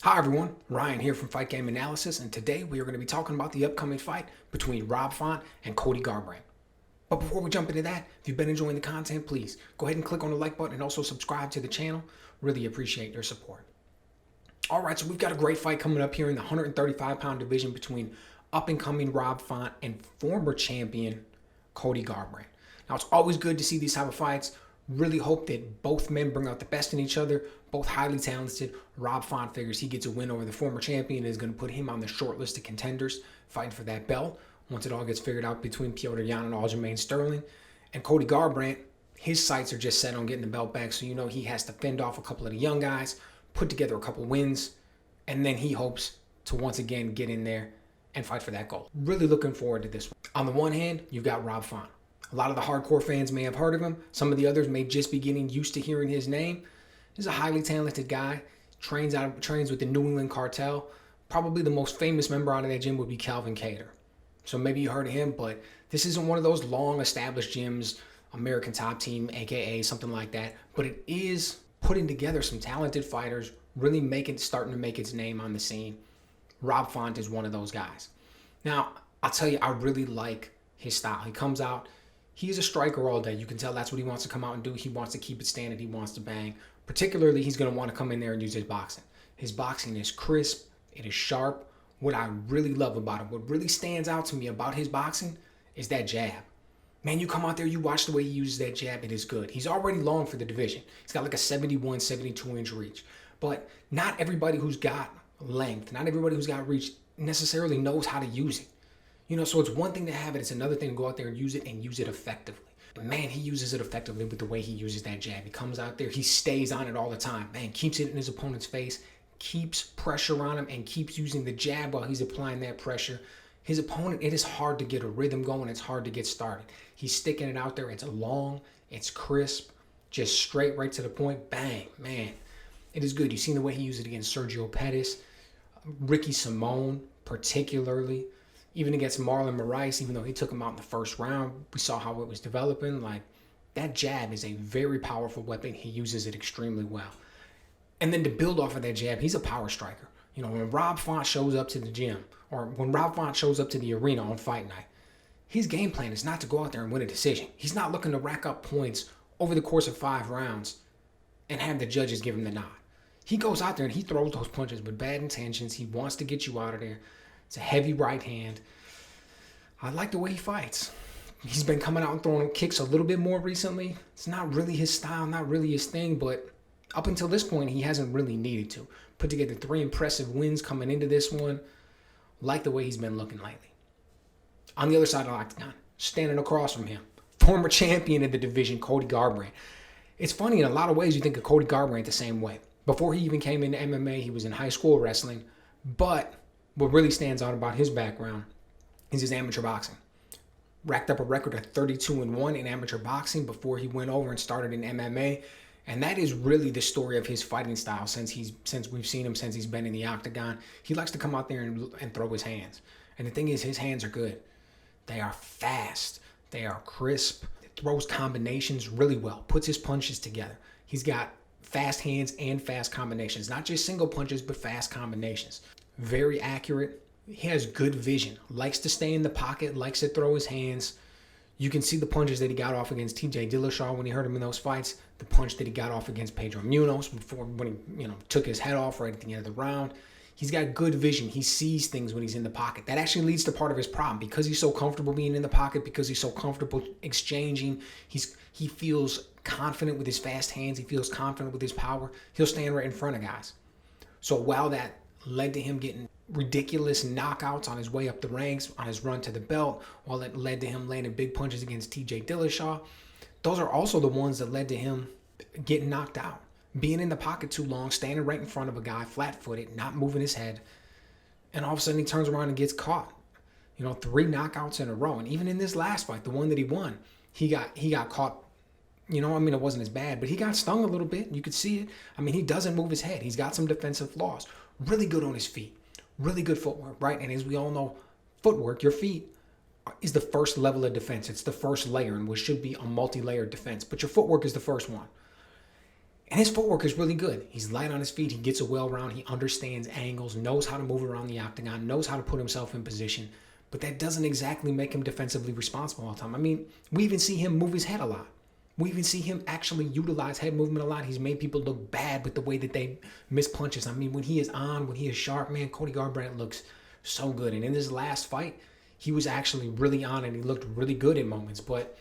Hi everyone, Ryan here from Fight Game Analysis, and today we are going to be talking about the upcoming fight between Rob Font and Cody Garbrandt. But before we jump into that, if you've been enjoying the content, please go ahead and click on the like button and also subscribe to the channel. Really appreciate your support. Alright, so we've got a great fight coming up here in the 135-pound division between up-and-coming Rob Font and former champion Cody Garbrandt. Now, it's always good to see these type of fights. Really hope that both men bring out the best in each other. Both highly talented. Rob Font figures he gets a win over the former champion and is going to put him on the short list of contenders fighting for that belt once it all gets figured out between Petr Yan and Aljamain Sterling. And Cody Garbrandt, his sights are just set on getting the belt back, so you know he has to fend off a couple of the young guys, put together a couple wins, and then he hopes to once again get in there and fight for that goal. Really looking forward to this one. On the one hand, you've got Rob Font. A lot of the hardcore fans may have heard of him. Some of the others may just be getting used to hearing his name. He's a highly talented guy. Trains with the New England Cartel. Probably the most famous member out of that gym would be Calvin Kattar. So maybe you heard of him, but this isn't one of those long established gyms, American Top Team, aka something like that. But it is putting together some talented fighters, really starting to make its name on the scene. Rob Font is one of those guys. Now, I'll tell you, I really like his style. He comes out. He's a striker all day. You can tell that's what he wants to come out and do. He wants to keep it standing. He wants to bang. Particularly, he's going to want to come in there and use his boxing. His boxing is crisp. It is sharp. What I really love about him, what really stands out to me about his boxing is that jab. Man, you come out there, you watch the way he uses that jab, it is good. He's already long for the division. He's got like a 71, 72-inch reach. But not everybody who's got length, not everybody who's got reach necessarily knows how to use it. You know, so it's one thing to have it. It's another thing to go out there and use it effectively. But man, he uses it effectively with the way he uses that jab. He comes out there, he stays on it all the time. Man, keeps it in his opponent's face, keeps pressure on him, and keeps using the jab while he's applying that pressure. His opponent, it is hard to get a rhythm going. It's hard to get started. He's sticking it out there. It's long, it's crisp, just straight right to the point. Bang, man. It is good. You've seen the way he used it against Sergio Pettis, Ricky Simone particularly. Even against Marlon Moraes, even though he took him out in the first round, we saw how it was developing. Like, that jab is a very powerful weapon. He uses it extremely well. And then to build off of that jab, he's a power striker. You know, when Rob Font shows up to the gym, or when Rob Font shows up to the arena on fight night, his game plan is not to go out there and win a decision. He's not looking to rack up points over the course of 5 rounds and have the judges give him the nod. He goes out there and he throws those punches with bad intentions. He wants to get you out of there. It's a heavy right hand. I like the way he fights. He's been coming out and throwing kicks a little bit more recently. It's not really his style, not really his thing, but up until this point, he hasn't really needed to. Put together 3 impressive wins coming into this one. Like the way he's been looking lately. On the other side of the octagon, standing across from him, former champion of the division, Cody Garbrandt. It's funny, in a lot of ways, you think of Cody Garbrandt the same way. Before he even came into MMA, he was in high school wrestling, but what really stands out about his background is his amateur boxing. Racked up a record of 32-1 in amateur boxing before he went over and started in MMA. And that is really the story of his fighting style since we've seen him since he's been in the octagon. He likes to come out there and throw his hands. And the thing is, his hands are good. They are fast. They are crisp. He throws combinations really well. Puts his punches together. He's got fast hands and fast combinations. Not just single punches, but fast combinations. Very accurate. He has good vision. Likes to stay in the pocket. Likes to throw his hands. You can see the punches that he got off against TJ Dillashaw when he hurt him in those fights. The punch that he got off against Pedro Munoz when he took his head off right at the end of the round. He's got good vision. He sees things when he's in the pocket. That actually leads to part of his problem. Because he's so comfortable being in the pocket, because he's so comfortable exchanging, he feels confident with his fast hands. He feels confident with his power. He'll stand right in front of guys. So while that led to him getting ridiculous knockouts on his way up the ranks, on his run to the belt, while it led to him landing big punches against TJ Dillashaw, those are also the ones that led to him getting knocked out. Being in the pocket too long, standing right in front of a guy, flat-footed, not moving his head, and all of a sudden he turns around and gets caught. 3 knockouts in a row. And even in this last fight, the one that he won, he got caught. It wasn't as bad, but he got stung a little bit. You could see it. He doesn't move his head. He's got some defensive flaws. Really good on his feet. Really good footwork, right? And as we all know, footwork, your feet, is the first level of defense. It's the first layer in what should be a multi-layered defense. But your footwork is the first one. And his footwork is really good. He's light on his feet. He gets a well round. He understands angles, knows how to move around the octagon, knows how to put himself in position. But that doesn't exactly make him defensively responsible all the time. I mean, we even see him move his head a lot. We even see him actually utilize head movement a lot. He's made people look bad with the way that they miss punches. I mean, when he is on, when he is sharp, man, Cody Garbrandt looks so good. And in his last fight, he was actually really on and he looked really good in moments. But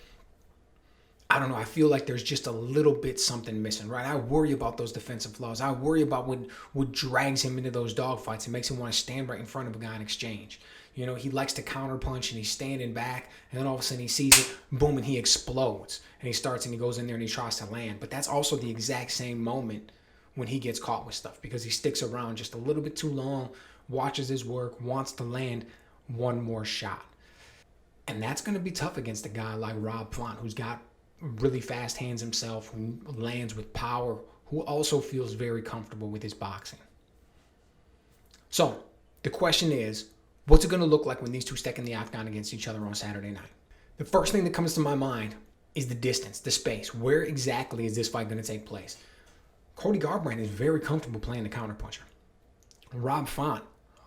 I don't know. I feel like there's just a little bit something missing, right? I worry about those defensive flaws. I worry about what drags him into those dogfights and makes him want to stand right in front of a guy in exchange. You know, he likes to counterpunch and he's standing back, and then all of a sudden he sees it, boom, and he explodes. And he starts and he goes in there and he tries to land. But that's also the exact same moment when he gets caught with stuff, because he sticks around just a little bit too long, watches his work, wants to land one more shot. And that's going to be tough against a guy like Rob Font, who's got really fast hands himself, who lands with power, who also feels very comfortable with his boxing. So the question is, what's it going to look like when these two step in the octagon against each other on Saturday night? The first thing that comes to my mind is the distance, the space. Where exactly is this fight going to take place? Cody Garbrandt is very comfortable playing the counterpuncher. Rob Font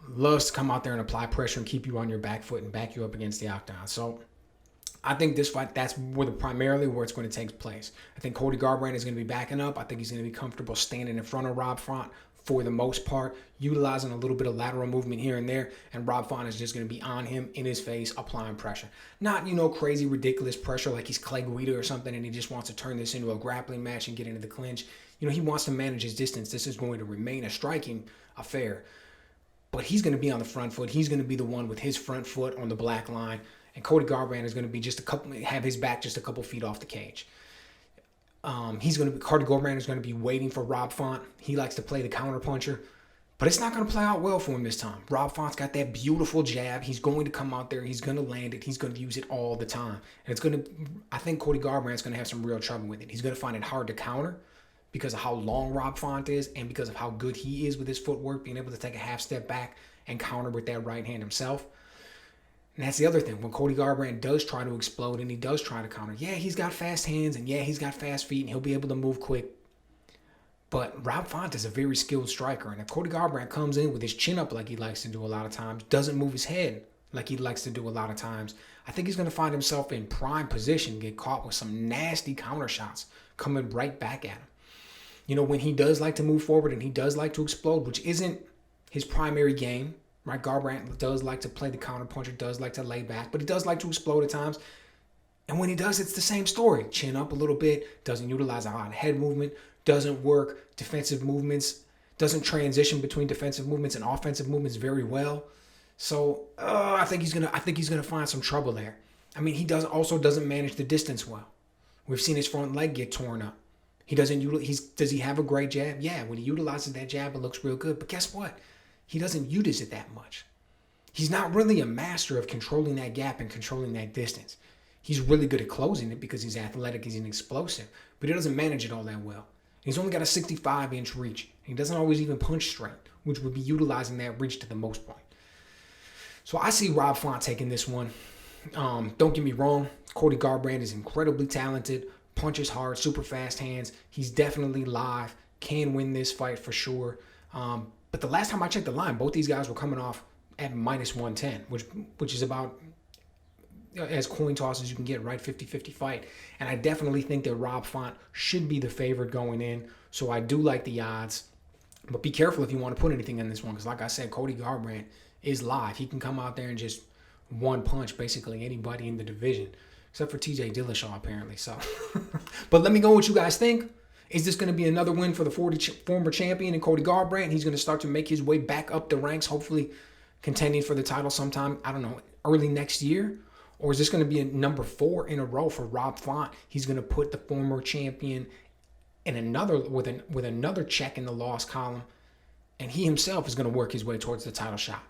loves to come out there and apply pressure and keep you on your back foot and back you up against the octagon. So I think this fight, that's primarily where it's going to take place. I think Cody Garbrandt is going to be backing up. I think he's going to be comfortable standing in front of Rob Font for the most part, utilizing a little bit of lateral movement here and there, and Rob Font is just going to be on him in his face, applying pressure. Not, crazy, ridiculous pressure like he's Clay Guida or something and he just wants to turn this into a grappling match and get into the clinch. He wants to manage his distance. This is going to remain a striking affair. But he's going to be on the front foot. He's going to be the one with his front foot on the black line. And Cody Garbrandt is going to be have his back just a couple feet off the cage. Cody Garbrandt is going to be waiting for Rob Font. He likes to play the counterpuncher, but it's not going to play out well for him this time. Rob Font's got that beautiful jab. He's going to come out there. He's going to land it. He's going to use it all the time. And I think Cody Garbrandt's going to have some real trouble with it. He's going to find it hard to counter because of how long Rob Font is and because of how good he is with his footwork, being able to take a half step back and counter with that right hand himself. And that's the other thing. When Cody Garbrandt does try to explode and he does try to counter, yeah, he's got fast hands and yeah, he's got fast feet and he'll be able to move quick. But Rob Font is a very skilled striker. And if Cody Garbrandt comes in with his chin up like he likes to do a lot of times, doesn't move his head like he likes to do a lot of times, I think he's going to find himself in prime position, get caught with some nasty counter shots coming right back at him. When he does like to move forward and he does like to explode, which isn't his primary game, right? Garbrandt does like to play the counterpuncher, does like to lay back, but he does like to explode at times. And when he does, it's the same story. Chin up a little bit, doesn't utilize a lot of head movement, doesn't work defensive movements, doesn't transition between defensive movements and offensive movements very well. So I think he's gonna find some trouble there. I mean, he doesn't manage the distance well. We've seen his front leg get torn up. Does he have a great jab? Yeah, when he utilizes that jab, it looks real good. But guess what? He doesn't use it that much. He's not really a master of controlling that gap and controlling that distance. He's really good at closing it because he's athletic, he's explosive, but he doesn't manage it all that well. He's only got a 65-inch reach. He doesn't always even punch straight, which would be utilizing that reach to the most point. So I see Rob Font taking this one. Don't get me wrong, Cody Garbrandt is incredibly talented, punches hard, super fast hands. He's definitely live, can win this fight for sure. But the last time I checked the line, both these guys were coming off at -110, which is about as coin toss as you can get, right? 50-50 fight. And I definitely think that Rob Font should be the favorite going in. So I do like the odds. But be careful if you want to put anything in this one, because like I said, Cody Garbrandt is live. He can come out there and just one punch basically anybody in the division, except for TJ Dillashaw apparently. So, but let me know what you guys think. Is this going to be another win for the former champion and Cody Garbrandt? He's going to start to make his way back up the ranks, hopefully contending for the title sometime, I don't know, early next year? Or is this going to be a number 4 in a row for Rob Font? He's going to put the former champion in with another check in the loss column, and he himself is going to work his way towards the title shot.